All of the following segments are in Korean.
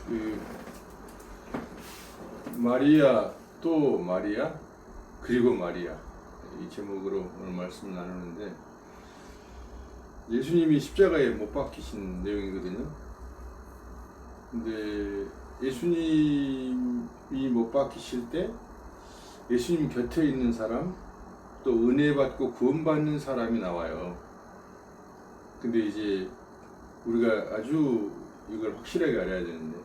그 마리아 또 마리아 그리고 마리아 이 제목으로 오늘 말씀 나누는데 예수님이 십자가에 못 박히신 내용이거든요. 근데 예수님이 못 박히실 때 예수님 곁에 있는 사람 또 은혜 받고 구원받는 사람이 나와요. 근데 이제 우리가 아주 이걸 확실하게 알아야 되는데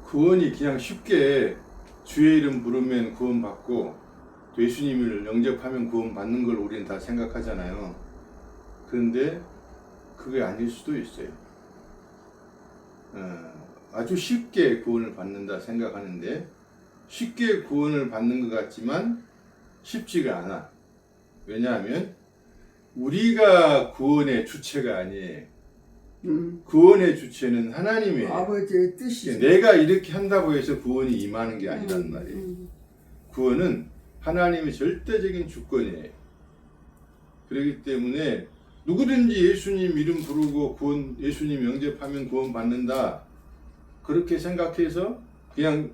구원이 그냥 쉽게 주의 이름 부르면 구원받고 또 예수님을 영접하면 구원받는 걸 우리는 다 생각하잖아요. 그런데 그게 아닐 수도 있어요. 아주 쉽게 구원을 받는다 생각하는데 쉽게 구원을 받는 것 같지만 쉽지가 않아. 왜냐하면 우리가 구원의 주체가 아니에요. 구원의 주체는 하나님의 아버지의 뜻이죠. 내가 이렇게 한다고 해서 구원이 임하는 게 아니란 말이에요. 구원은 하나님의 절대적인 주권이에요. 그렇기 때문에 누구든지 예수님 이름 부르고 예수님 영접하면 구원 받는다 그렇게 생각해서 그냥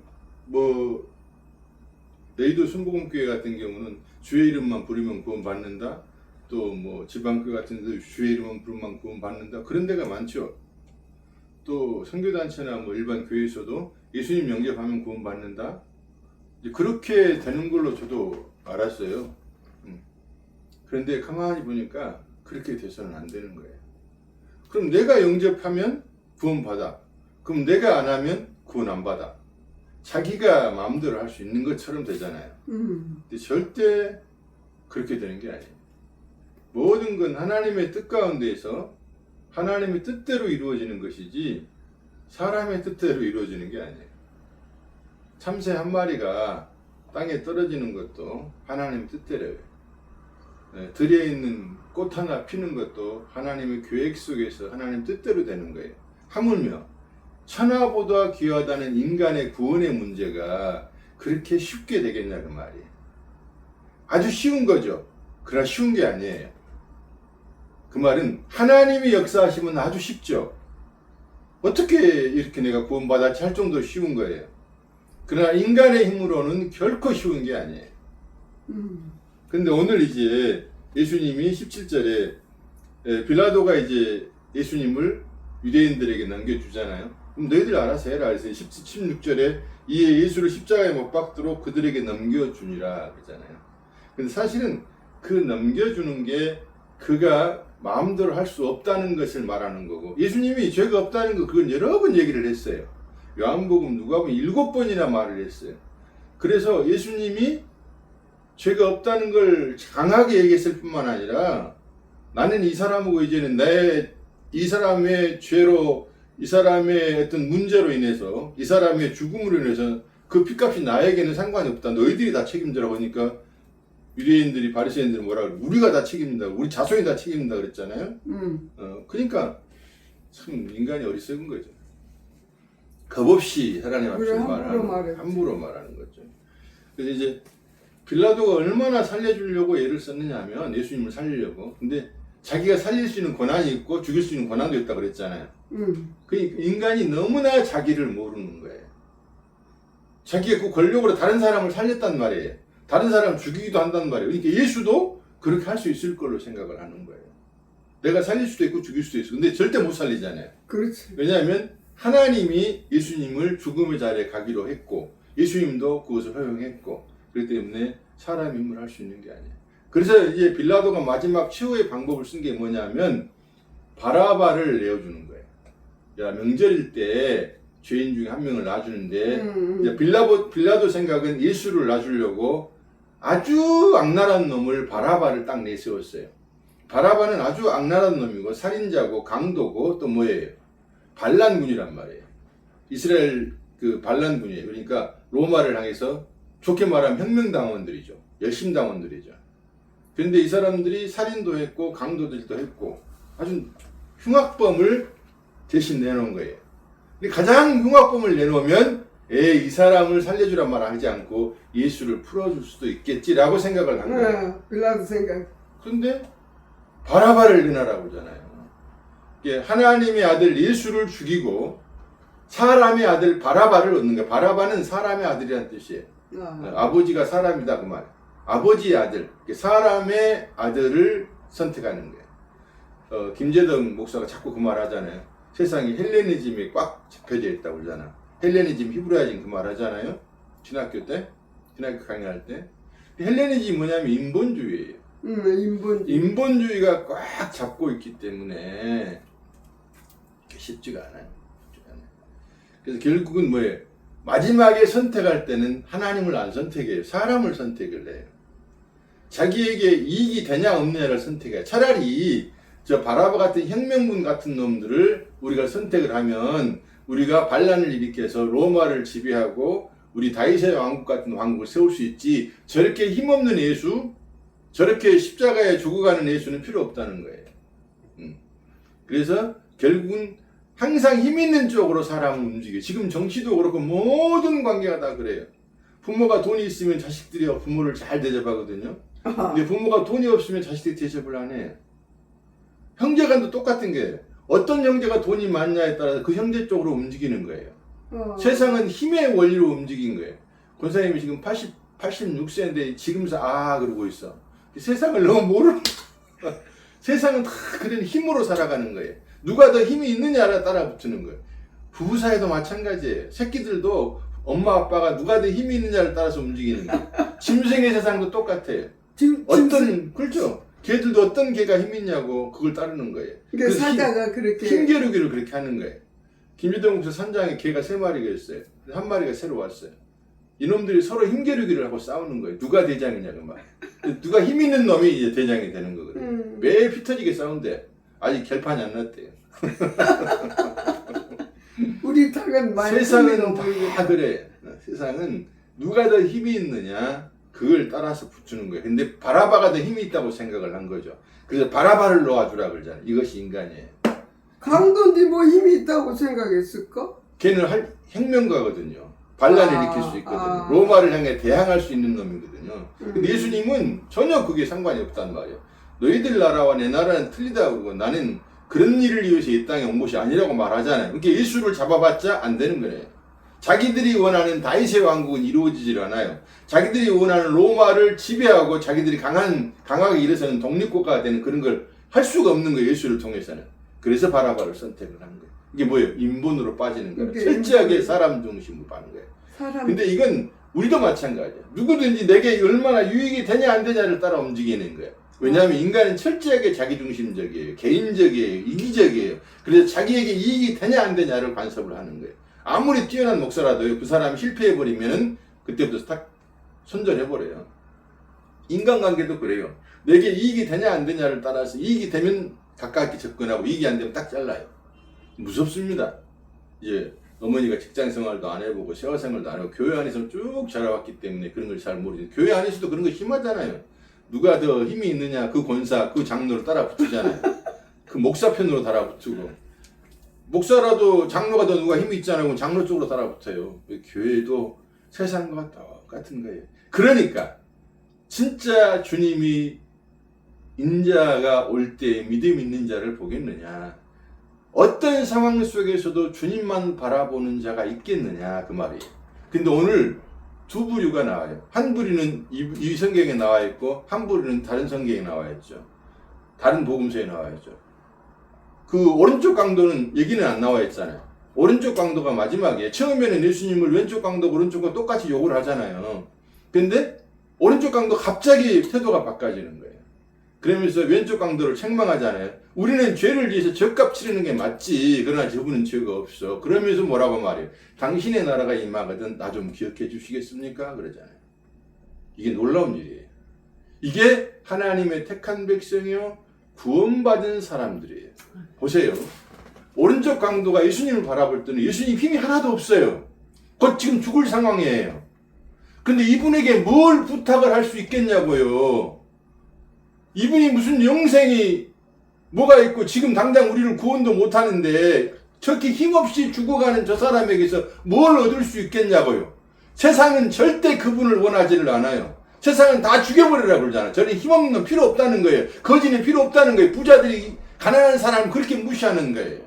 여의도 순복음교회 같은 경우는 주의 이름만 부르면 구원 받는다. 또 지방교회 같은 데도 주의 이름만 부르면 구원 받는다. 그런 데가 많죠. 또 선교단체나 일반 교회에서도 예수님 영접하면 구원 받는다. 그렇게 되는 걸로 저도 알았어요. 그런데 가만히 보니까 그렇게 돼서는 안 되는 거예요. 그럼 내가 영접하면 구원 받아. 그럼 내가 안 하면 구원 안 받아. 자기가 마음대로 할 수 있는 것처럼 되잖아요. 근데 절대 그렇게 되는 게 아니에요. 모든 건 하나님의 뜻 가운데에서 하나님의 뜻대로 이루어지는 것이지 사람의 뜻대로 이루어지는 게 아니에요. 참새 한 마리가 땅에 떨어지는 것도 하나님의 뜻대로예요. 들에 있는 꽃 하나 피는 것도 하나님의 계획 속에서 하나님 뜻대로 되는 거예요. 하물며 천하보다 귀하다는 인간의 구원의 문제가 그렇게 쉽게 되겠냐 그 말이에요. 아주 쉬운 거죠. 그러나 쉬운 게 아니에요. 그 말은 하나님이 역사하시면 아주 쉽죠. 어떻게 이렇게 내가 구원받았지 할 정도로 쉬운 거예요. 그러나 인간의 힘으로는 결코 쉬운 게 아니에요. 근데 오늘 이제 예수님이 17절에 빌라도가 이제 예수님을 유대인들에게 넘겨주잖아요. 그럼 너희들 알아서 해라. 그래서 16절에 이에 예수를 십자가에 못 박도록 그들에게 넘겨주니라 그러잖아요. 근데 사실은 그 넘겨주는 게 그가 마음대로 할 수 없다는 것을 말하는 거고 예수님이 죄가 없다는 거 그건 여러 번 얘기를 했어요. 요한복음 누가복음 7번이나 말을 했어요. 그래서 예수님이 죄가 없다는 걸 강하게 얘기했을 뿐만 아니라 나는 이 사람하고 이제는 이 사람의 죄로 이 사람의 어떤 문제로 인해서 이 사람의 죽음으로 인해서 그 핏값이 나에게는 상관이 없다. 너희들이 다 책임져라고 하니까 유대인들이 바리새인들이 뭐라 그래? 우리가 다 책임진다. 우리 자손이 다 책임진다 그랬잖아요. 그러니까 참 인간이 어리석은 거죠. 겁 없이 하나님 앞에서 함부로 말하는 거죠. 그래서 이제 빌라도가 얼마나 살려주려고 애를 썼느냐면 예수님을 살리려고. 근데 자기가 살릴 수 있는 권한이 있고 죽일 수 있는 권한도 있다 그랬잖아요. 그러니까 인간이 너무나 자기를 모르는 거예요. 자기가 그 권력으로 다른 사람을 살렸단 말이에요. 다른 사람을 죽이기도 한단 말이에요. 그러니까 예수도 그렇게 할 수 있을 걸로 생각을 하는 거예요. 내가 살릴 수도 있고 죽일 수도 있어. 근데 절대 못 살리잖아요. 그렇지. 왜냐하면 하나님이 예수님을 죽음의 자리에 가기로 했고 예수님도 그것을 허용했고 그렇기 때문에 사람 힘으로 할 수 있는 게 아니에요. 그래서 이제 빌라도가 마지막 최후의 방법을 쓴 게 뭐냐면 바라바를 내어주는 거예요. 야, 명절일 때 죄인 중에 한 명을 놔주는데 빌라도 생각은 예수를 놔주려고 아주 악랄한 놈을 바라바를 딱 내세웠어요. 바라바는 아주 악랄한 놈이고 살인자고 강도고 또 뭐예요? 반란군이란 말이에요. 이스라엘 그 반란군이에요. 그러니까 로마를 향해서 좋게 말하면 혁명당원들이죠. 열심당원들이죠. 그런데 이 사람들이 살인도 했고 강도들도 했고 아주 흉악범을 대신 내놓은 거예요. 근데 가장 흉악범을 내놓으면 이 사람을 살려주란 말 하지 않고 예수를 풀어줄 수도 있겠지라고 생각을 한 거예요. 빌라도 생각. 그런데 바라바를 내놔라고 하잖아요. 하나님의 아들 예수를 죽이고 사람의 아들 바라바를 얻는 거예요. 바라바는 사람의 아들이라는 뜻이에요. 아버지가 사람이다 그 말. 아버지의 아들, 사람의 아들을 선택하는 거예요. 김재덕 목사가 자꾸 그 말 하잖아요. 세상에 헬레니즘이 꽉 잡혀져 있다고 그러잖아. 헬레니즘, 히브라이즘 그 말 하잖아요. 신학교 강의할 때. 헬레니즘이 뭐냐면 인본주의예요. 인본주의가 꽉 잡고 있기 때문에 쉽지가 않아요. 그래서 결국은 뭐예요? 마지막에 선택할 때는 하나님을 안 선택해요. 사람을 선택을 해요. 자기에게 이익이 되냐 없느냐를 선택해요. 차라리 저 바라바 같은 혁명군 같은 놈들을 우리가 선택을 하면 우리가 반란을 일으켜서 로마를 지배하고 우리 다윗의 왕국 같은 왕국을 세울 수 있지, 저렇게 힘없는 예수, 저렇게 십자가에 죽어가는 예수는 필요 없다는 거예요. 그래서 결국은 항상 힘 있는 쪽으로 사람을 움직여요. 지금 정치도 그렇고 모든 관계가 다 그래요. 부모가 돈이 있으면 자식들이 부모를 잘 대접하거든요. 근데 부모가 돈이 없으면 자식들이 대접을 안 해요. 형제간도 똑같은 거예요. 어떤 형제가 돈이 많냐에 따라서 그 형제 쪽으로 움직이는 거예요. 세상은 힘의 원리로 움직인 거예요. 권사님이 지금 86세인데 지금서 그러고 있어. 세상을 너무 모르는 세상은 다 그런 힘으로 살아가는 거예요. 누가 더 힘이 있느냐에 따라 붙는 거예요. 부부 사이도 마찬가지예요. 새끼들도 엄마 아빠가 누가 더 힘이 있느냐를 따라서 움직이는 거예요. 짐승의 세상도 똑같아요. 그렇죠. 걔들도 어떤 개가 힘 있냐고 그걸 따르는 거예요. 그러니까 살다가 그렇게 힘겨루기를 그렇게 하는 거예요. 김유동 목사 산장에 개가 3마리가 있어요. 한 마리가 새로 왔어요. 이놈들이 서로 힘겨루기를 하고 싸우는 거예요. 누가 대장이냐고 말. 누가 힘 있는 놈이 이제 대장이 되는 거거든요. 매일 피 터지게 싸운대. 아직 결판이 안 났대요. 우리 닭은 많이 세상은 다 그래. 세상은 누가 더 힘이 있느냐 그걸 따라서 붙이는 거예요. 근데 바라바가 더 힘이 있다고 생각을 한 거죠. 그래서 바라바를 놓아주라 그러잖아요. 이것이 인간이에요. 강도인데 뭐 힘이 있다고 생각했을까? 걔는 혁명가거든요. 반란을 일으킬 수 있거든요. 로마를 향해 대항할 수 있는 놈이거든요. 근데 예수님은 전혀 그게 상관이 없단 말이에요. 너희들 나라와 내 나라는 틀리다고 그러고 나는 그런 일을 위해서 이 땅에 온 것이 아니라고 말하잖아요. 그러니까 예수를 잡아봤자 안 되는 거예요. 자기들이 원하는 다윗의 왕국은 이루어지질 않아요. 자기들이 원하는 로마를 지배하고 자기들이 강하게 일어서는 독립국가가 되는 그런 걸 할 수가 없는 거예요. 예수를 통해서는. 그래서 바라바를 선택을 한 거예요. 이게 뭐예요? 인본으로 빠지는 거예요. 철저하게 사람 중심으로 가는 거예요. 근데 이건 우리도 마찬가지야. 누구든지 내게 얼마나 유익이 되냐 안 되냐를 따라 움직이는 거예요. 왜냐하면 인간은 철저하게 자기중심적이에요. 개인적이에요. 이기적이에요. 그래서 자기에게 이익이 되냐 안 되냐를 간섭을 하는 거예요. 아무리 뛰어난 목사라도요, 그 사람이 실패해버리면 그때부터 딱 손절해버려요. 인간관계도 그래요. 내게 이익이 되냐 안 되냐를 따라서 이익이 되면 가깝게 접근하고 이익이 안 되면 딱 잘라요. 무섭습니다. 이제 어머니가 직장 생활도 안 해보고 세화 생활도 안 해보고 교회 안에서 쭉 자라왔기 때문에 그런 걸 잘 모르죠. 교회 안에서도 그런 거 심하잖아요. 누가 더 힘이 있느냐 그 권사 그 장로를 따라 붙이잖아요. 그 목사 편으로 따라 붙이고 목사라도 장로가 더 누가 힘이 있잖아요. 그럼 장로 쪽으로 따라 붙어요. 교회도 세상과 똑같은 거예요. 그러니까 진짜 주님이 인자가 올 때 믿음 있는 자를 보겠느냐, 어떤 상황 속에서도 주님만 바라보는 자가 있겠느냐 그 말이에요. 근데 오늘 두 부류가 나와요. 한 부류는 이 성경에 나와 있고 한 부류는 다른 성경에 나와 있죠. 다른 복음서에 나와 있죠. 그 오른쪽 강도는 얘기는 안 나와 있잖아요. 오른쪽 강도가 마지막에 처음에는 예수님을 왼쪽 강도 오른쪽 강도 똑같이 욕을 하잖아요. 근데 오른쪽 강도 갑자기 태도가 바꿔지는 거예요. 그러면서 왼쪽 강도를 책망하잖아요. 우리는 죄를 위해서 죗값 치르는 게 맞지. 그러나 저분은 죄가 없어. 그러면서 뭐라고 말해요? 당신의 나라가 임하거든 나 좀 기억해 주시겠습니까? 그러잖아요. 이게 놀라운 일이에요. 이게 하나님의 택한 백성이요 구원받은 사람들이에요. 보세요. 오른쪽 강도가 예수님을 바라볼 때는 예수님 힘이 하나도 없어요. 곧 지금 죽을 상황이에요. 근데 이분에게 뭘 부탁을 할 수 있겠냐고요. 이분이 무슨 영생이 뭐가 있고 지금 당장 우리를 구원도 못하는데 저렇게 힘없이 죽어가는 저 사람에게서 뭘 얻을 수 있겠냐고요. 세상은 절대 그분을 원하지를 않아요. 세상은 다 죽여버리라고 그러잖아요. 저는 힘없는 건 필요 없다는 거예요. 거지는 필요 없다는 거예요. 부자들이 가난한 사람 그렇게 무시하는 거예요.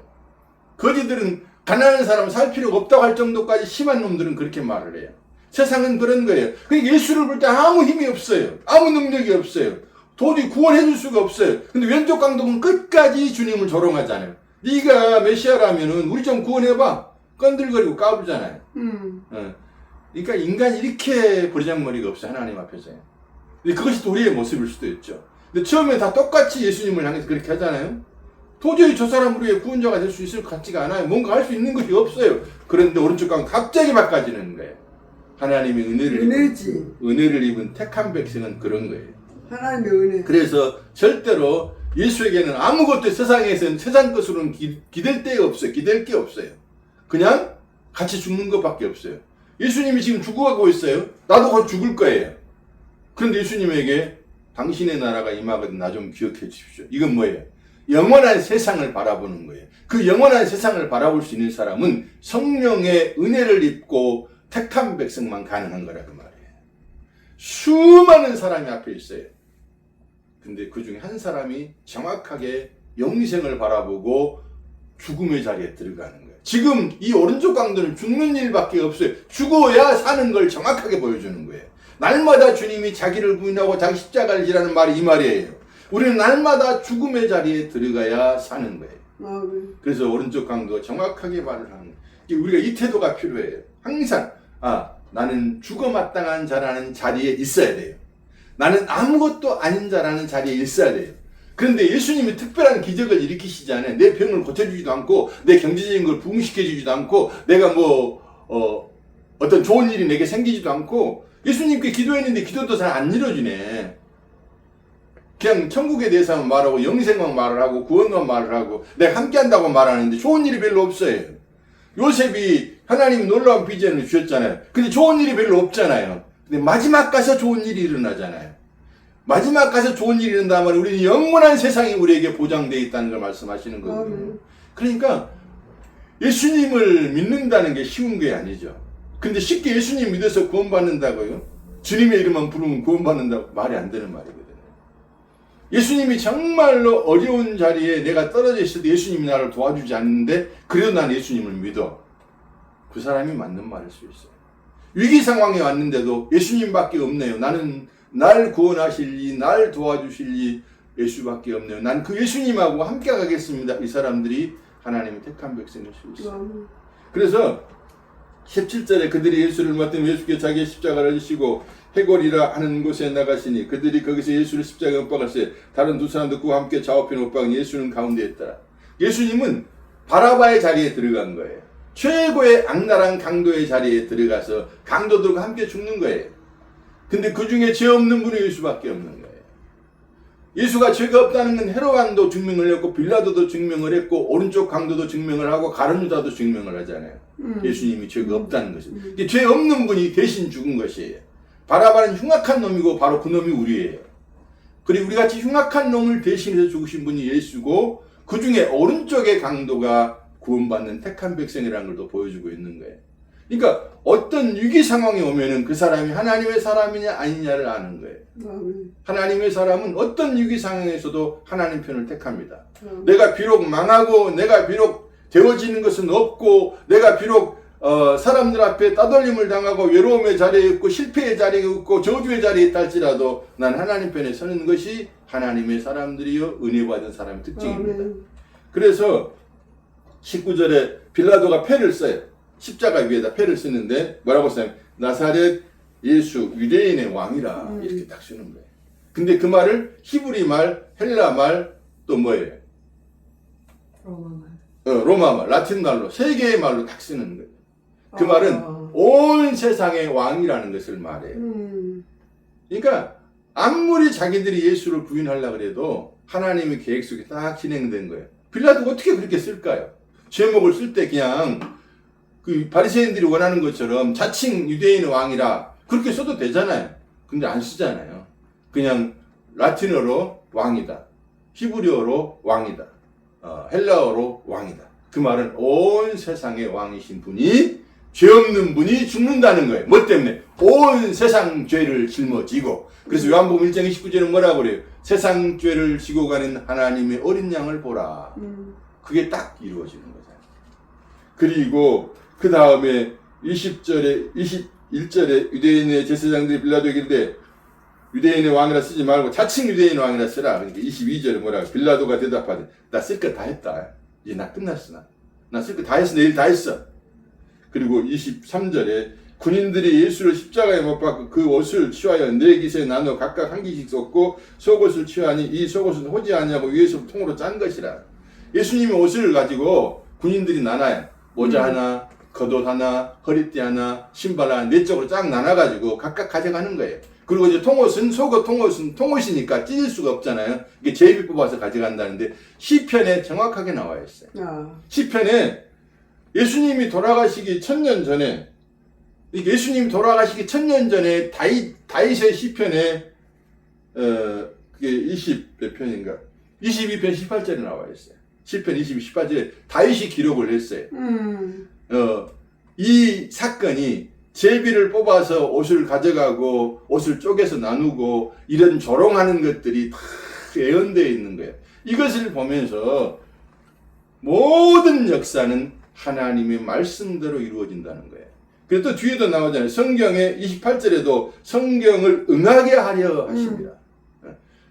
거지들은 가난한 사람 살 필요가 없다고 할 정도까지 심한 놈들은 그렇게 말을 해요. 세상은 그런 거예요. 그러니까 예수를 볼 때 아무 힘이 없어요. 아무 능력이 없어요. 도저히 구원해 줄 수가 없어요. 근데 왼쪽 강독은 끝까지 주님을 조롱하잖아요. 네가 메시아라면은 우리 좀 구원해봐. 건들거리고 까불잖아요. 그러니까 인간이 이렇게 버리장머리가 없어요. 하나님 앞에서요. 근데 그것이 또 우리의 모습일 수도 있죠. 근데 처음에 다 똑같이 예수님을 향해서 그렇게 하잖아요. 도저히 저 사람 우리의 구원자가 될 수 있을 것 같지가 않아요. 뭔가 할 수 있는 것이 없어요. 그런데 오른쪽 강 갑자기 바꿔지는 거예요. 하나님의 은혜를 입은 택한 백성은 그런 거예요. 하나님의 은혜. 그래서 절대로 예수에게는 아무것도 세상에서는 세상 것으로는 기댈 데가 없어요. 기댈 게 없어요. 그냥 같이 죽는 것밖에 없어요. 예수님이 지금 죽어가고 있어요. 나도 곧 죽을 거예요. 그런데 예수님에게 당신의 나라가 임하거든 나 좀 기억해 주십시오. 이건 뭐예요? 영원한 세상을 바라보는 거예요. 그 영원한 세상을 바라볼 수 있는 사람은 성령의 은혜를 입고 택한 백성만 가능한 거라고 말이에요. 수많은 사람이 앞에 있어요. 근데 그 중에 한 사람이 정확하게 영생을 바라보고 죽음의 자리에 들어가는 거예요. 지금 이 오른쪽 강도는 죽는 일밖에 없어요. 죽어야 사는 걸 정확하게 보여주는 거예요. 날마다 주님이 자기를 부인하고 자기 십자가를 지라는 말이 이 말이에요. 우리는 날마다 죽음의 자리에 들어가야 사는 거예요. 그래서 오른쪽 강도가 정확하게 말을 하는 거예요. 우리가 이 태도가 필요해요. 항상 나는 죽어 마땅한 자라는 자리에 있어야 돼요. 나는 아무것도 아닌 자라는 자리에 있어야 돼요. 그런데 예수님이 특별한 기적을 일으키시잖아요. 내 병을 고쳐주지도 않고 내 경제적인 걸 부흥시켜주지도 않고 내가 어떤 좋은 일이 내게 생기지도 않고 예수님께 기도했는데 기도도 잘 안 이루어지네. 그냥 천국에 대해서만 말하고 영생만 말을 하고 구원만 말을 하고 내가 함께한다고 말하는데 좋은 일이 별로 없어요. 요셉이 하나님이 놀라운 비전을 주셨잖아요. 근데 좋은 일이 별로 없잖아요. 근데 마지막 가서 좋은 일이 일어나잖아요. 마지막 가서 좋은 일이 일어난다면 우리는 영원한 세상이 우리에게 보장되어 있다는 걸 말씀하시는 거거든요. 그러니까 예수님을 믿는다는 게 쉬운 게 아니죠. 근데 쉽게 예수님 믿어서 구원받는다고요? 주님의 이름만 부르면 구원받는다고? 말이 안 되는 말이거든요. 예수님이 정말로 어려운 자리에 내가 떨어져 있어도 예수님이 나를 도와주지 않는데 그래도 난 예수님을 믿어. 그 사람이 맞는 말일 수 있어요. 위기 상황에 왔는데도 예수님밖에 없네요. 나는 날 구원하실리 날 도와주실리 예수밖에 없네요. 난 그 예수님하고 함께 가겠습니다. 이 사람들이 하나님의 택한 백성일 수 있어요. 그래서 17절에 그들이 예수를 맡으면 예수께 자기의 십자가를 지시고 해골이라 하는 곳에 나가시니 그들이 거기서 예수를 십자가에 못 박았어요. 다른 두 사람도 그와 함께 좌우편에 못 박은 예수는 가운데 있더라. 예수님은 바라바의 자리에 들어간 거예요. 최고의 악랄한 강도의 자리에 들어가서 강도들과 함께 죽는 거예요. 근데 그 중에 죄 없는 분이 예수밖에 없는 거예요. 예수가 죄가 없다는 건 헤롯왕도 증명을 했고 빌라도도 증명을 했고 오른쪽 강도도 증명을 하고 가룟 유다도 증명을 하잖아요. 예수님이 죄가 없다는 것을. 죄 없는 분이 대신 죽은 것이에요. 바라바는 흉악한 놈이고 바로 그 놈이 우리예요. 그리고 우리같이 흉악한 놈을 대신해서 죽으신 분이 예수고 그 중에 오른쪽의 강도가 구원받는 택한 백성이라는 걸 또 보여주고 있는 거예요. 그러니까 어떤 위기 상황이 오면은 그 사람이 하나님의 사람이냐 아니냐를 아는 거예요. 하나님의 사람은 어떤 위기 상황에서도 하나님 편을 택합니다. 내가 비록 망하고 내가 비록 되어지는 것은 없고 내가 비록 사람들 앞에 따돌림을 당하고 외로움의 자리에 있고 실패의 자리에 있고 저주의 자리에 있다 할지라도 난 하나님 편에 서는 것이 하나님의 사람들이요 은혜 받은 사람의 특징입니다. 그래서 19절에 빌라도가 패를 써요. 십자가 위에다 패를 쓰는데 뭐라고 써요? 나사렛 예수 유대인의 왕이라 이렇게 딱 쓰는 거예요. 근데 그 말을 히브리 말, 헬라 말, 또 뭐예요? 로마 말, 라틴 말로 세 개의 말로 딱 쓰는 거예요. 그 말은 온 세상의 왕이라는 것을 말해요. 그러니까 아무리 자기들이 예수를 부인하려고 해도 하나님의 계획 속에 딱 진행된 거예요. 빌라도가 어떻게 그렇게 쓸까요? 제목을 쓸 때 그냥 그 바리새인들이 원하는 것처럼 자칭 유대인의 왕이라 그렇게 써도 되잖아요. 근데 안 쓰잖아요. 그냥 라틴어로 왕이다. 히브리어로 왕이다. 헬라어로 왕이다. 그 말은 온 세상의 왕이신 분이 죄 없는 분이 죽는다는 거예요. 뭐 때문에? 온 세상 죄를 짊어지고. 그래서 요한복음 1장 29절은 뭐라고 그래요? 세상 죄를 지고 가는 하나님의 어린 양을 보라. 그게 딱 이루어지는 거잖아요. 그리고 그 다음에 20절에 21절에 유대인의 제사장들이 빌라도에게 이르되 유대인의 왕이라 쓰지 말고 자칭 유대인 왕이라 쓰라. 그러니까 22절에 뭐라 빌라도가 대답하되 나 쓸 거 다 했다. 이제 나 끝났어. 나 쓸 거 다 했어. 내일 다 했어. 그리고 23절에 군인들이 예수를 십자가에 못 박고 그 옷을 취하여 네 깃에 나눠 각각 한 깃씩 썼고 속옷을 취하니 이 속옷은 호지 아니하고 위에서 통으로 짠 것이라. 예수님의 옷을 가지고 군인들이 나눠요. 모자 하나, 겉옷 하나, 허리띠 하나, 신발 하나, 네 쪽으로 쫙 나눠가지고 각각 가져가는 거예요. 그리고 이제 통옷은 속옷 통옷은 통옷이니까 찢을 수가 없잖아요. 이게 제비 뽑아서 가져간다는데 시편에 정확하게 나와 있어요. 시편에 예수님이 돌아가시기 1000년 전에 예수님이 돌아가시기 1000년 전에 다윗의 시편에 그게 20몇 편인가 22편 18절에 나와 있어요. 시편 18절에 다윗이 기록을 했어요. 이 사건이 제비를 뽑아서 옷을 가져가고 옷을 쪼개서 나누고 이런 조롱하는 것들이 다 예언되어 있는 거예요. 이것을 보면서 모든 역사는 하나님의 말씀대로 이루어진다는 거예요. 그래서 또 뒤에도 나오잖아요. 성경에 28절에도 성경을 응하게 하려 하십니다.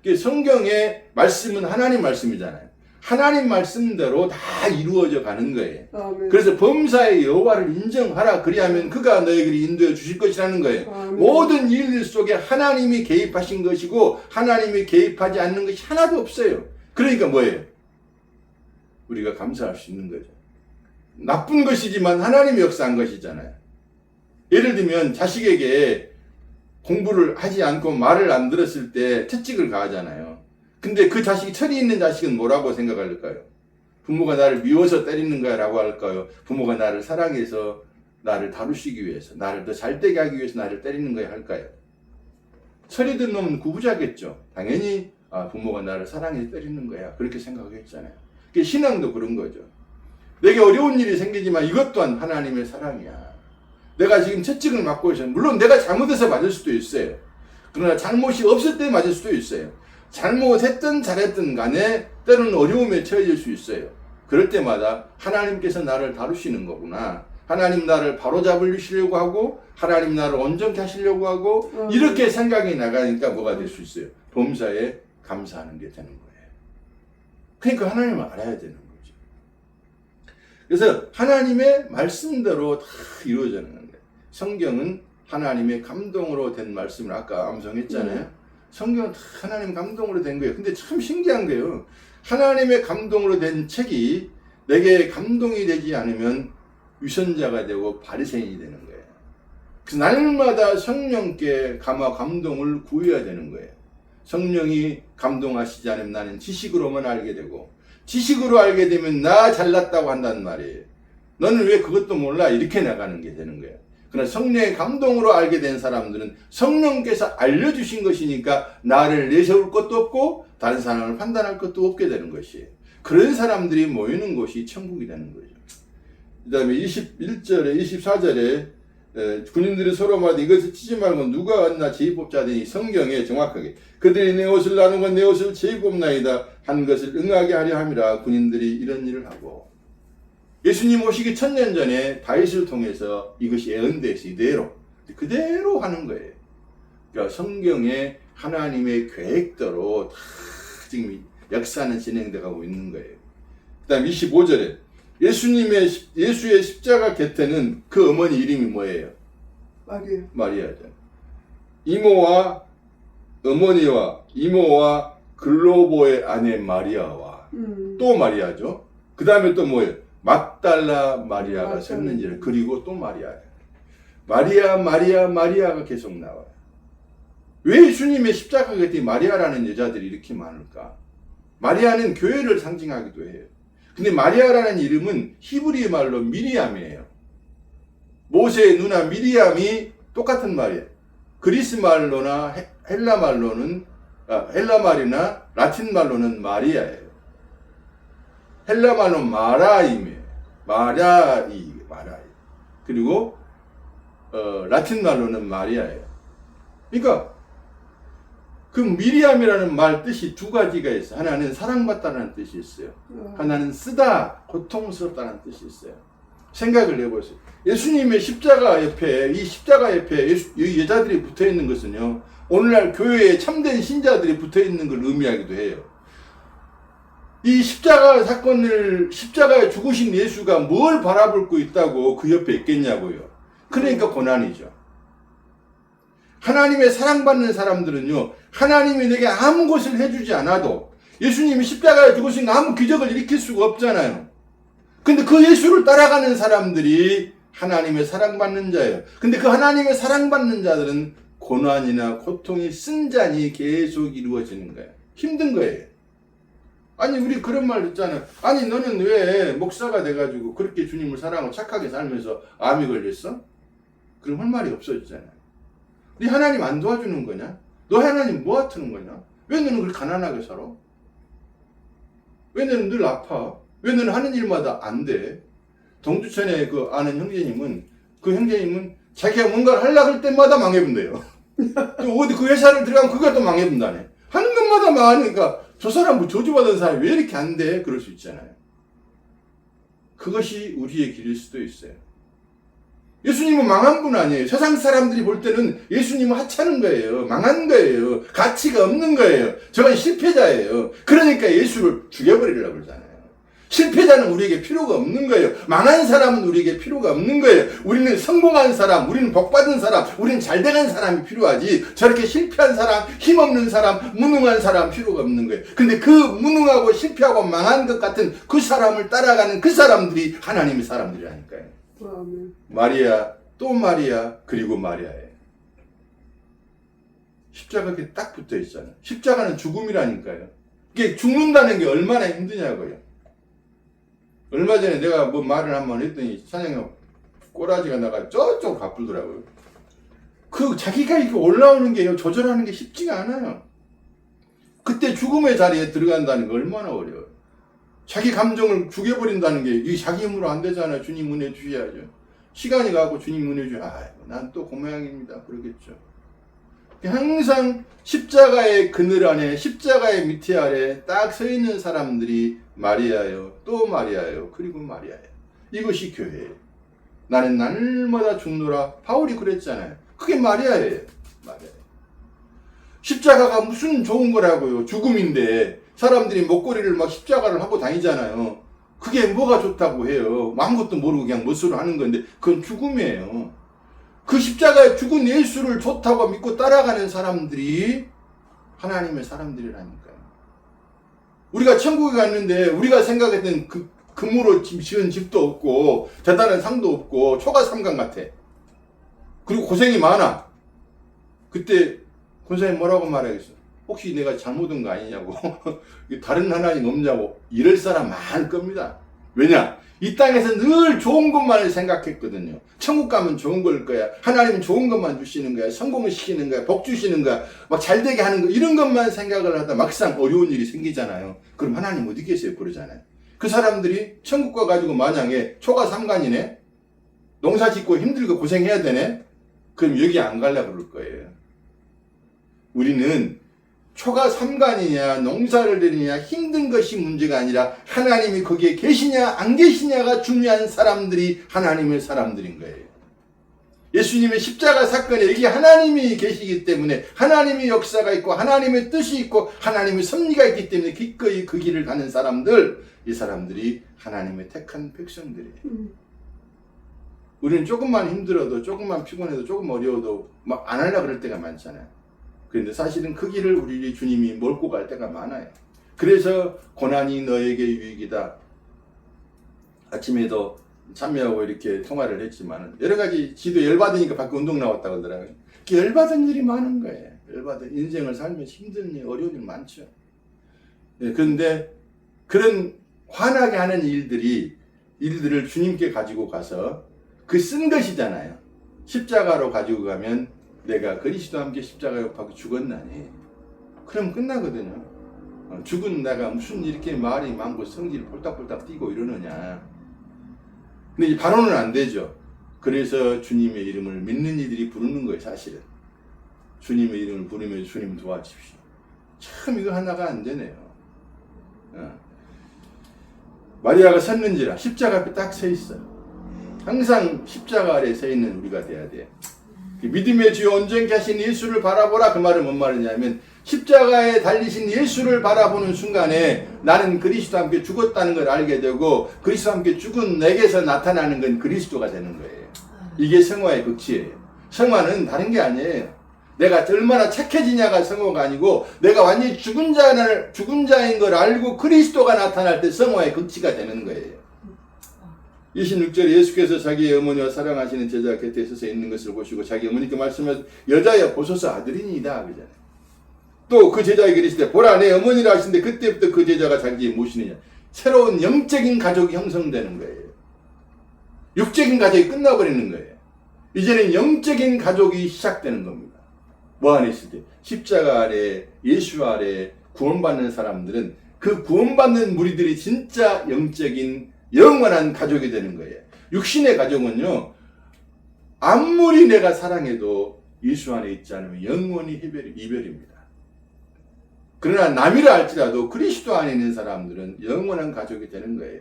성경의 말씀은 하나님 말씀이잖아요. 하나님 말씀대로 다 이루어져 가는 거예요. 아멘. 그래서 범사의 여호와를 인정하라. 그리하면 그가 너희를 인도해 주실 것이라는 거예요. 아멘. 모든 일 속에 하나님이 개입하신 것이고 하나님이 개입하지 않는 것이 하나도 없어요. 그러니까 뭐예요? 우리가 감사할 수 있는 거죠. 나쁜 것이지만 하나님이 역사한 것이잖아요. 예를 들면 자식에게 공부를 하지 않고 말을 안 들었을 때 채찍을 가하잖아요. 근데 그 자식이 철이 있는 자식은 뭐라고 생각할까요? 부모가 나를 미워서 때리는 거야 라고 할까요? 부모가 나를 사랑해서 나를 다루시기 위해서 나를 더 잘되게 하기 위해서 나를 때리는 거야 할까요? 철이 든 놈은 구부자겠죠. 당연히 부모가 나를 사랑해서 때리는 거야 그렇게 생각하겠잖아요. 신앙도 그런 거죠. 내게 어려운 일이 생기지만 이것 또한 하나님의 사랑이야. 내가 지금 채찍을 맞고 있어요. 물론 내가 잘못해서 맞을 수도 있어요. 그러나 잘못이 없을 때 맞을 수도 있어요. 잘못했든 잘했든 간에 때로는 어려움에 처해질 수 있어요. 그럴 때마다 하나님께서 나를 다루시는 거구나. 하나님 나를 바로잡으시려고 하고 하나님 나를 온전케 하시려고 하고 이렇게 생각이 나가니까 뭐가 될 수 있어요? 범사에 감사하는 게 되는 거예요. 그러니까 하나님을 알아야 되는 거죠. 그래서 하나님의 말씀대로 다 이루어지는 거예요. 성경은 하나님의 감동으로 된 말씀을 아까 암송했잖아요. 성경은 다 하나님 감동으로 된 거예요. 근데 참 신기한 거예요. 하나님의 감동으로 된 책이 내게 감동이 되지 않으면 위선자가 되고 바리새인이 되는 거예요. 그래서 날마다 성령께 감동을 구해야 되는 거예요. 성령이 감동하시지 않으면 나는 지식으로만 알게 되고 지식으로 알게 되면 나 잘났다고 한단 말이에요. 너는 왜 그것도 몰라? 이렇게 나가는 게 되는 거예요. 그러나 성령의 감동으로 알게 된 사람들은 성령께서 알려주신 것이니까 나를 내세울 것도 없고 다른 사람을 판단할 것도 없게 되는 것이에요. 그런 사람들이 모이는 곳이 천국이 되는 거죠. 그 다음에 21절에 24절에 군인들이 서로 말하되 이것을 치지 말고 누가 얻나 제의뽑자더니 성경에 정확하게 그들이 내 옷을 나누고 내 옷을 제의뽑나이다 한 것을 응하게 하려 함이라. 군인들이 이런 일을 하고 예수님 오시기 1000년 전에 다윗을 통해서 이것이 예언돼서 그대로 하는 거예요. 그러니까 성경에 하나님의 계획대로 다 지금 역사는 진행돼 가고 있는 거예요. 그 다음 25절에 예수의 십자가 곁에는 그 어머니 이름이 뭐예요? 마리아죠. 이모와 어머니와 이모와 글로보의 아내 마리아와 또 마리아죠. 그 다음에 또 뭐예요? 막달라 마리아가 섰는지를 그리고 또 마리아예요. 마리아가 계속 나와요. 왜 예수님의 십자가 곁에 마리아라는 여자들이 이렇게 많을까? 마리아는 교회를 상징하기도 해요. 근데 마리아라는 이름은 히브리 말로 미리암이에요. 모세의 누나 미리암이 똑같은 말이에요. 그리스 말로나 헬라 말이나 라틴 말로는 마리아예요. 헬라 말로는 마라임이에요. 마라이. 그리고 라틴 말로는 마리아예요. 그러니까 그 미리암이라는 말 뜻이 두 가지가 있어요. 하나는 사랑받다는 뜻이 있어요. 하나는 쓰다, 고통스럽다는 뜻이 있어요. 생각을 해보세요. 예수님의 십자가 옆에, 이 십자가 옆에 이 여자들이 붙어 있는 것은요, 오늘날 교회에 참된 신자들이 붙어 있는 걸 의미하기도 해요. 이 십자가 사건을, 십자가에 죽으신 예수가 뭘 바라보고 있다고 그 옆에 있겠냐고요. 그러니까 고난이죠. 하나님의 사랑받는 사람들은요, 하나님이 내게 아무 것을 해주지 않아도 예수님이 십자가에 죽으신 아무 기적을 일으킬 수가 없잖아요. 근데 그 예수를 따라가는 사람들이 하나님의 사랑받는 자예요. 근데 그 하나님의 사랑받는 자들은 고난이나 고통이 쓴잔이 계속 이루어지는 거예요. 힘든 거예요. 아니, 우리 그런 말 듣잖아요. 아니, 너는 왜 목사가 돼가지고 그렇게 주님을 사랑하고 착하게 살면서 암이 걸렸어? 그럼 할 말이 없어지잖아요. 네 하나님 안 도와주는 거냐? 너 하나님 뭐 하트는 거냐? 왜 너는 그렇게 가난하게 살아? 왜 너는 늘 아파? 왜 너는 하는 일마다 안 돼? 동두천에 그 아는 형제님은, 그 형제님은 자기가 뭔가를 하려고 할 때마다 망해본대요. 또 어디 그 회사를 들어가면 그가 또 망해본다네. 하는 것마다 망하니까 저 사람 뭐 저주받은 사람이 왜 이렇게 안 돼? 그럴 수 있잖아요. 그것이 우리의 길일 수도 있어요. 예수님은 망한 분 아니에요. 세상 사람들이 볼 때는 예수님은 하찮은 거예요. 망한 거예요. 가치가 없는 거예요. 저건 실패자예요. 그러니까 예수를 죽여버리려고 그러잖아요. 실패자는 우리에게 필요가 없는 거예요. 망한 사람은 우리에게 필요가 없는 거예요. 우리는 성공한 사람, 우리는 복받은 사람, 우리는 잘돼간 사람이 필요하지, 저렇게 실패한 사람, 힘없는 사람, 무능한 사람 필요가 없는 거예요. 근데 그 무능하고 실패하고 망한 것 같은 그 사람을 따라가는 그 사람들이 하나님의 사람들이라니까요. 아멘. 마리아, 또 마리아, 그리고 마리아예요. 십자가 이렇게 딱 붙어 있잖아요. 십자가는 죽음이라니까요. 이게 죽는다는 게 얼마나 힘드냐고요. 얼마 전에 내가 뭐 말을 한번 했더니 사장님 꼬라지가 나가 저쪽 바쁘더라고요. 그 자기가 이렇게 올라오는 게 조절하는 게 쉽지가 않아요. 그때 죽음의 자리에 들어간다는 게 얼마나 어려워요. 자기 감정을 죽여버린다는 게 이게 자기 힘으로 안 되잖아요. 주님 은혜 주셔야죠. 시간이 가고 주님 은혜 주셔. 난 또 그 모양입니다. 그러겠죠. 항상 십자가의 그늘 안에, 십자가의 밑에 아래 딱 서 있는 사람들이 마리아요, 또 마리아요, 그리고 마리아예요. 이것이 교회예요. 나는 날마다 죽노라. 바울이 그랬잖아요. 그게 마리아예요. 마리아예요. 십자가가 무슨 좋은 거라고요. 죽음인데 사람들이 목걸이를 막 십자가를 하고 다니잖아요. 그게 뭐가 좋다고 해요. 아무것도 모르고 그냥 멋으로 하는 건데 그건 죽음이에요. 그 십자가에 죽은 예수를 좋다고 믿고 따라가는 사람들이 하나님의 사람들이라니까요. 우리가 천국에 갔는데 우리가 생각했던 그 금으로 지은 집도 없고 대단한 상도 없고 초가 삼강 같아. 그리고 고생이 많아. 그때 권사님 뭐라고 말하겠어? 혹시 내가 잘못한 거 아니냐고. 다른 하나님 없냐고. 이럴 사람 많을 겁니다. 왜냐? 이 땅에서 늘 좋은 것만을 생각했거든요. 천국 가면 좋은 걸 거야. 하나님은 좋은 것만 주시는 거야. 성공을 시키는 거야. 복 주시는 거야. 막 잘되게 하는 거. 이런 것만 생각을 하다 막상 어려운 일이 생기잖아요. 그럼 하나님 어디 계세요? 그러잖아요. 그 사람들이 천국 가가지고 만약에 초가 삼간이네? 농사 짓고 힘들고 고생해야 되네? 그럼 여기 안 가려고 그럴 거예요. 우리는 초가 삼간이냐 농사를 지느냐 힘든 것이 문제가 아니라 하나님이 거기에 계시냐 안 계시냐가 중요한 사람들이 하나님의 사람들인 거예요. 예수님의 십자가 사건에 여기 하나님이 계시기 때문에 하나님의 역사가 있고 하나님의 뜻이 있고 하나님의 섭리가 있기 때문에 기꺼이 그 길을 가는 사람들, 이 사람들이 하나님의 택한 백성들이에요. 우리는 조금만 힘들어도 조금만 피곤해도 조금 어려워도 막 안 하려고 그럴 때가 많잖아요. 그런데 사실은 그 길을 우리 주님이 몰고 갈 때가 많아요. 그래서 고난이 너에게 유익이다. 아침에도 참여하고 이렇게 통화를 했지만 여러 가지 지도 열받으니까 밖에 운동 나왔다고 하더라고요. 열받은 일이 많은 거예요. 열받은 인생을 살면서 힘든 일, 어려운 일 많죠. 그런데 그런 화나게 하는 일들을 주님께 가지고 가서 그 쓴 것이잖아요. 십자가로 가지고 가면 내가 그리스도와 함께 십자가에 못 박혀 죽었나니 그럼 끝나거든요. 죽은 내가 무슨 이렇게 말이 많고 성질을 폴딱폴딱 뛰고 이러느냐. 근데 이 발언은 안 되죠. 그래서 주님의 이름을 믿는 이들이 부르는 거예요. 사실은 주님의 이름을 부르며 주님 도와주십시오. 참 이거 하나가 안 되네요. 마리아가 섰는지라 십자가 앞에 딱 서 있어요. 항상 십자가 아래 서 있는 우리가 돼야 돼. 믿음의 주여 온전케 하신 예수를 바라보라. 그 말은 뭔 말이냐면 십자가에 달리신 예수를 바라보는 순간에 나는 그리스도와 함께 죽었다는 걸 알게 되고 그리스도와 함께 죽은 내게서 나타나는 건 그리스도가 되는 거예요. 이게 성화의 극치예요. 성화는 다른 게 아니에요. 내가 얼마나 착해지냐가 성화가 아니고 내가 완전히 죽은 자인 걸 알고 그리스도가 나타날 때 성화의 극치가 되는 거예요. 26절에 예수께서 자기의 어머니와 사랑하시는 제자 곁에 서서 있는 것을 보시고 자기 어머니께 말씀하셔서 여자여 보소서 아들이니이다 그러잖아요. 또 그 제자에게 이르시되 보라 내 어머니라 하시는데 그때부터 그 제자가 자기의 무엇이느냐 새로운 영적인 가족이 형성되는 거예요. 육적인 가족이 끝나버리는 거예요. 이제는 영적인 가족이 시작되는 겁니다. 뭐 안에 있을 때 십자가 아래 예수 아래 구원받는 사람들은 그 구원받는 무리들이 진짜 영적인 영원한 가족이 되는 거예요. 육신의 가족은요 아무리 내가 사랑해도 예수 안에 있지 않으면 영원히 이별입니다. 그러나 남이라 할지라도 그리스도 안에 있는 사람들은 영원한 가족이 되는 거예요.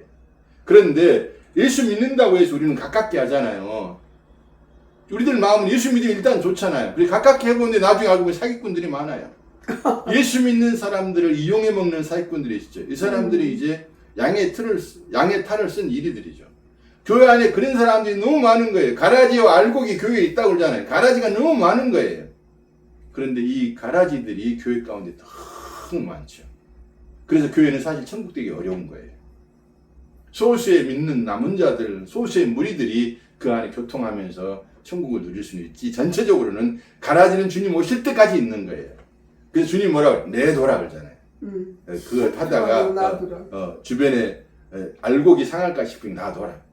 그런데 예수 믿는다고 해서 우리는 가깝게 하잖아요. 우리들 마음은 예수 믿으면 일단 좋잖아요. 그리고 가깝게 해보는데 나중에 알고 보면 사기꾼들이 많아요. 예수 믿는 사람들을 이용해 먹는 사기꾼들이 있죠. 이 사람들이 이제 양의 탈을 쓴 이리들이죠. 교회 안에 그런 사람들이 너무 많은 거예요. 가라지와 알곡이 교회에 있다고 그러잖아요. 가라지가 너무 많은 거예요. 그런데 이 가라지들이 교회 가운데 너무 많죠. 그래서 교회는 사실 천국 되기 어려운 거예요. 소수의 믿는 남은 자들, 소수의 무리들이 그 안에 교통하면서 천국을 누릴 수는 있지 전체적으로는 가라지는 주님 오실 때까지 있는 거예요. 그래서 주님 뭐라고 내둬라 그러잖아요. 그걸 하다가 주변에 알곡이 상할까 싶으면 놔둬라.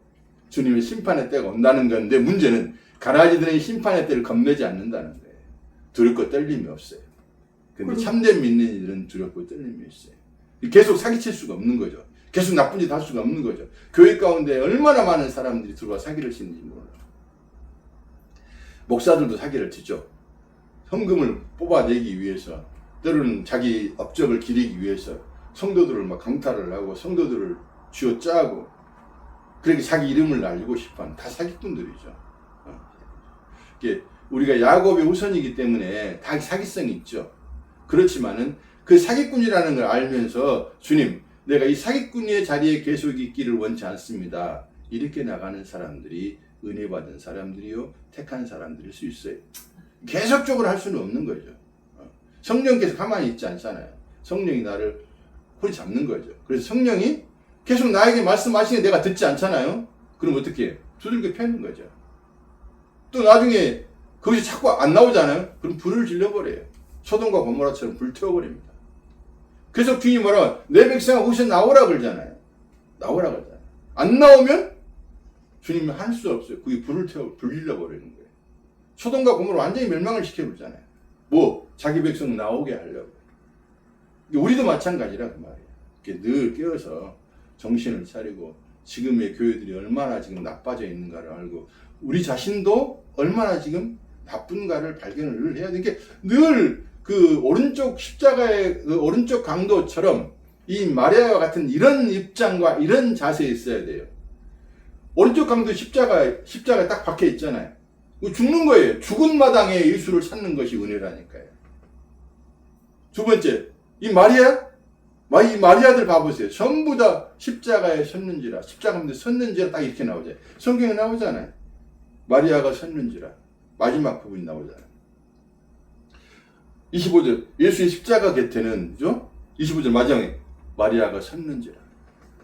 주님의 심판의 때가 온다는 건데 문제는 가라지들은 심판의 때를 겁내지 않는다는 거예요. 두렵고 떨림이 없어요. 근데 참된 믿는 이들은 두렵고 떨림이 있어요. 계속 사기칠 수가 없는 거죠. 계속 나쁜 짓 할 수가 없는 거죠. 교회 가운데 얼마나 많은 사람들이 들어와 사기를 치는지 몰라요. 목사들도 사기를 치죠. 헌금을 뽑아내기 위해서 때로는 자기 업적을 기리기 위해서 성도들을 막 강탈을 하고 성도들을 쥐어짜고 그렇게 자기 이름을 날리고 싶어하는 다 사기꾼들이죠. 우리가 야곱의 후손이기 때문에 다 사기성이 있죠. 그렇지만은 그 사기꾼이라는 걸 알면서 주님 내가 이 사기꾼의 자리에 계속 있기를 원치 않습니다. 이렇게 나가는 사람들이 은혜 받은 사람들이요 택한 사람들일 수 있어요. 계속적으로 할 수는 없는 거죠. 성령께서 가만히 있지 않잖아요. 성령이 나를 허리 잡는 거죠. 그래서 성령이 계속 나에게 말씀하시는 내가 듣지 않잖아요. 그럼 어떻게 해요? 두들겨 패는 거죠. 또 나중에 거기서 자꾸 안 나오잖아요. 그럼 불을 질러버려요. 소돔과 고모라처럼 불태워버립니다. 그래서 주님이 뭐라고 내 백성아 거기서 나오라 그러잖아요. 나오라 그러잖아요. 안 나오면 주님이 할 수 없어요. 그게 불을 질러버리는 거예요. 소돔과 고모라 완전히 멸망을 시켜버리잖아요. 뭐 자기 백성 나오게 하려고. 우리도 마찬가지라 그 말이에요. 이렇게 늘 깨어서 정신을 차리고 지금의 교회들이 얼마나 지금 나빠져 있는가를 알고 우리 자신도 얼마나 지금 나쁜가를 발견을 늘 해야 되는 게 늘 그 오른쪽 십자가의 그 오른쪽 강도처럼 이 마리아와 같은 이런 입장과 이런 자세에 있어야 돼요. 오른쪽 강도 십자가에 딱 박혀 있잖아요. 죽는 거예요. 죽은 마당에 예수를 찾는 것이 은혜라니까요. 두 번째, 이 마리아들 봐보세요. 전부 다 십자가에 섰는지라, 십자가 가운데 섰는지라 딱 이렇게 나오죠. 성경에 나오잖아요. 마리아가 섰는지라. 마지막 부분이 나오잖아요. 25절, 예수의 십자가 곁에는, 그죠? 25절 마지막에 마리아가 섰는지라.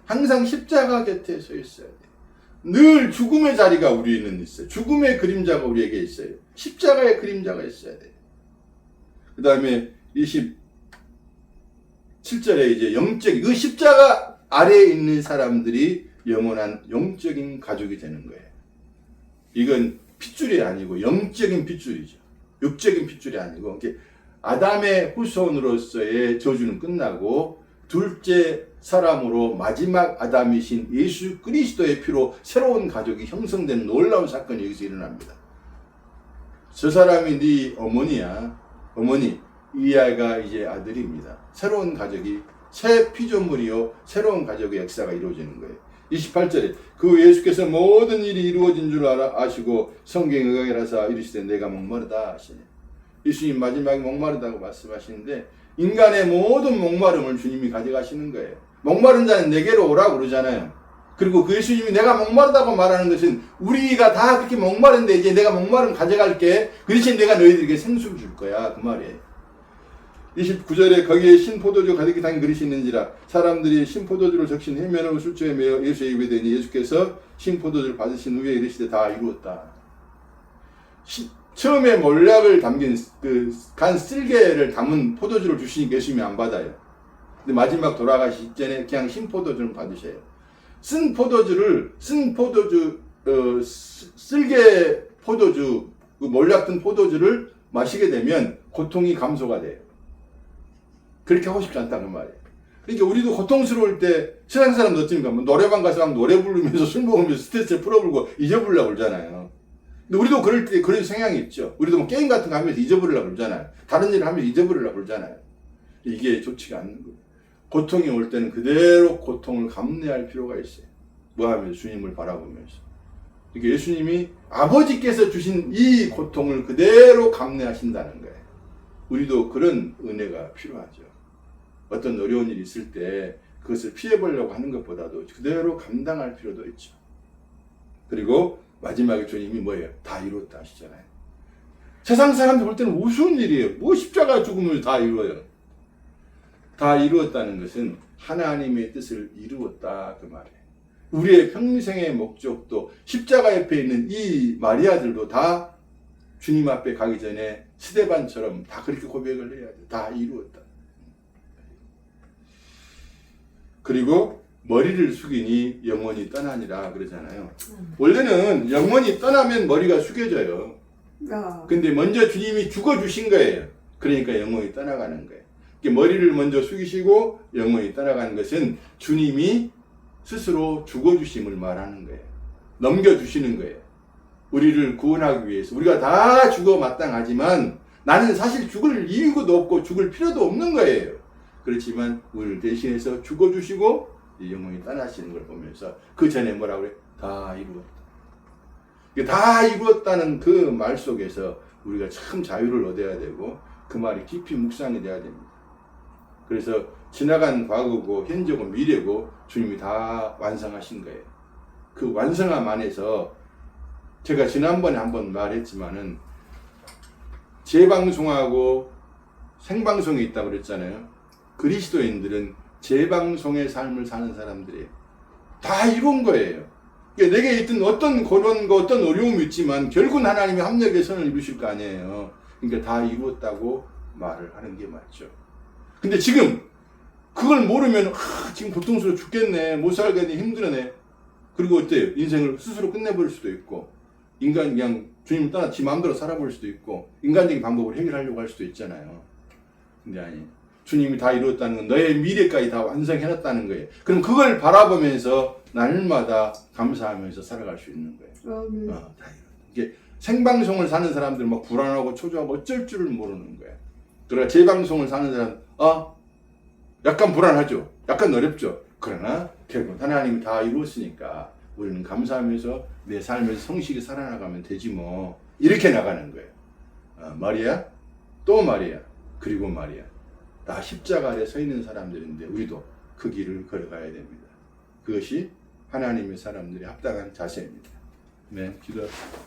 항상 십자가 곁에 서 있어야 돼요. 늘 죽음의 자리가 우리에는 있어요. 죽음의 그림자가 우리에게 있어요. 십자가의 그림자가 있어야 돼요. 그 다음에 27절에 이제 그 십자가 아래에 있는 사람들이 영원한 영적인 가족이 되는 거예요. 이건 핏줄이 아니고 영적인 핏줄이죠. 육적인 핏줄이 아니고 아담의 후손으로서의 저주는 끝나고 둘째 사람으로 마지막 아담이신 예수 그리스도의 피로 새로운 가족이 형성되는 놀라운 사건이 여기서 일어납니다. 저 사람이 네 어머니야. 어머니, 이 아이가 이제 아들입니다. 새로운 가족이 새 피조물이요 새로운 가족의 역사가 이루어지는 거예요. 28절에 그 예수께서 모든 일이 이루어진 줄 아시고 성경에 의하여라사 이르시되 내가 목마르다 하시네. 예수님 마지막에 목마르다고 말씀하시는데 인간의 모든 목마름을 주님이 가져가시는 거예요. 목마른 자는 내게로 오라고 그러잖아요. 그리고 그 예수님이 내가 목마르다고 말하는 것은 우리가 다 그렇게 목마른데 이제 내가 목마름 가져갈게. 그 대신 내가 너희들에게 생수를 줄 거야. 그 말이에요. 29절에 거기에 신포도주 가득히 담긴 그릇이 있는지라 사람들이 신포도주를 적신 해면으로 술주에 매어 예수의 입에 대니 예수께서 신포도주를 받으신 후에 이르시되 다 이루었다. 처음에 몰락을 담긴 그 간 쓸개를 담은 포도주를 주시니까 예수님이 안 받아요. 근데 마지막 돌아가시 전에 그냥 신포도주를 받으셔요. 쓴 포도주 쓸개 포도주 그 몰락된 포도주를 마시게 되면 고통이 감소가 돼요. 그렇게 하고 싶지 않다는 말이에요. 그러니까 우리도 고통스러울 때 세상 사람도 어떻습니까? 뭐 노래방 가서 막 노래 부르면서 술 먹으면서 스트레스를 풀어버리고 잊어버리려고 그러잖아요. 근데 우리도 그럴 때 그런 성향이 있죠. 우리도 뭐 게임 같은 거 하면서 잊어버리려고 그러잖아요. 다른 일을 하면서 잊어버리려고 그러잖아요. 이게 좋지가 않는 거예요. 고통이 올 때는 그대로 고통을 감내할 필요가 있어요. 뭐 하면서 주님을 바라보면서. 그러니까 예수님이 아버지께서 주신 이 고통을 그대로 감내하신다는 거예요. 우리도 그런 은혜가 필요하죠. 어떤 어려운 일이 있을 때 그것을 피해보려고 하는 것보다도 그대로 감당할 필요도 있죠. 그리고 마지막에 주님이 뭐예요? 다 이루었다 하시잖아요. 세상 사람들 볼 때는 우스운 일이에요. 뭐 십자가 죽음을 다 이루어요. 다 이루었다는 것은 하나님의 뜻을 이루었다 그 말이에요. 우리의 평생의 목적도 십자가 옆에 있는 이 마리아들도 다 주님 앞에 가기 전에 스데반처럼 다 그렇게 고백을 해야 돼. 다 이루었다. 그리고 머리를 숙이니 영원히 떠나니라 그러잖아요. 원래는 영원히 떠나면 머리가 숙여져요. 근데 먼저 주님이 죽어주신 거예요. 그러니까 영원히 떠나가는 거예요. 머리를 먼저 숙이시고 영원히 떠나가는 것은 주님이 스스로 죽어주심을 말하는 거예요. 넘겨주시는 거예요. 우리를 구원하기 위해서. 우리가 다 죽어 마땅하지만 나는 사실 죽을 이유도 없고 죽을 필요도 없는 거예요. 그렇지만 우리를 대신해서 죽어주시고 영원히 떠나시는 걸 보면서 그 전에 뭐라고 그래? 다 이루었다. 다 이루었다는 그 말 속에서 우리가 참 자유를 얻어야 되고 그 말이 깊이 묵상이 돼야 됩니다. 그래서 지나간 과거고 현재고 미래고 주님이 다 완성하신 거예요. 그 완성함 안에서 제가 지난번에 한번 말했지만은 재방송하고 생방송이 있다고 그랬잖아요. 그리스도인들은 재방송의 삶을 사는 사람들이에요. 다 이룬 거예요. 그러니까 내게 있던 어떤 고난과 어떤 어려움이 있지만 결국은 하나님이 합력의 선을 이루실 거 아니에요. 그러니까 다 이루었다고 말을 하는 게 맞죠. 근데 지금 그걸 모르면 지금 고통스러워 죽겠네, 못 살겠네, 힘드네. 그리고 어때요? 인생을 스스로 끝내버릴 수도 있고 인간 그냥 주님을 떠나 지 마음대로 살아볼 수도 있고 인간적인 방법으로 해결하려고 할 수도 있잖아요. 근데 아니, 주님이 다 이루었다는 건 너의 미래까지 다 완성해놨다는 거예요. 그럼 그걸 바라보면서 날마다 감사하면서 살아갈 수 있는 거예요. 다 이루었다. 이게 생방송을 사는 사람들은 막 불안하고 초조하고 어쩔 줄을 모르는 거예요. 그러나 재방송을 사는 사람, 약간 불안하죠. 약간 어렵죠. 그러나 결국 하나님이 다 이루었으니까 우리는 감사하면서 내 삶에서 성실히 살아나가면 되지 뭐. 이렇게 나가는 거예요. 마리아, 또 마리아, 그리고 마리아. 다 십자가 아래 서 있는 사람들인데 우리도 그 길을 걸어가야 됩니다. 그것이 하나님의 사람들이 합당한 자세입니다. 네, 기도합시다.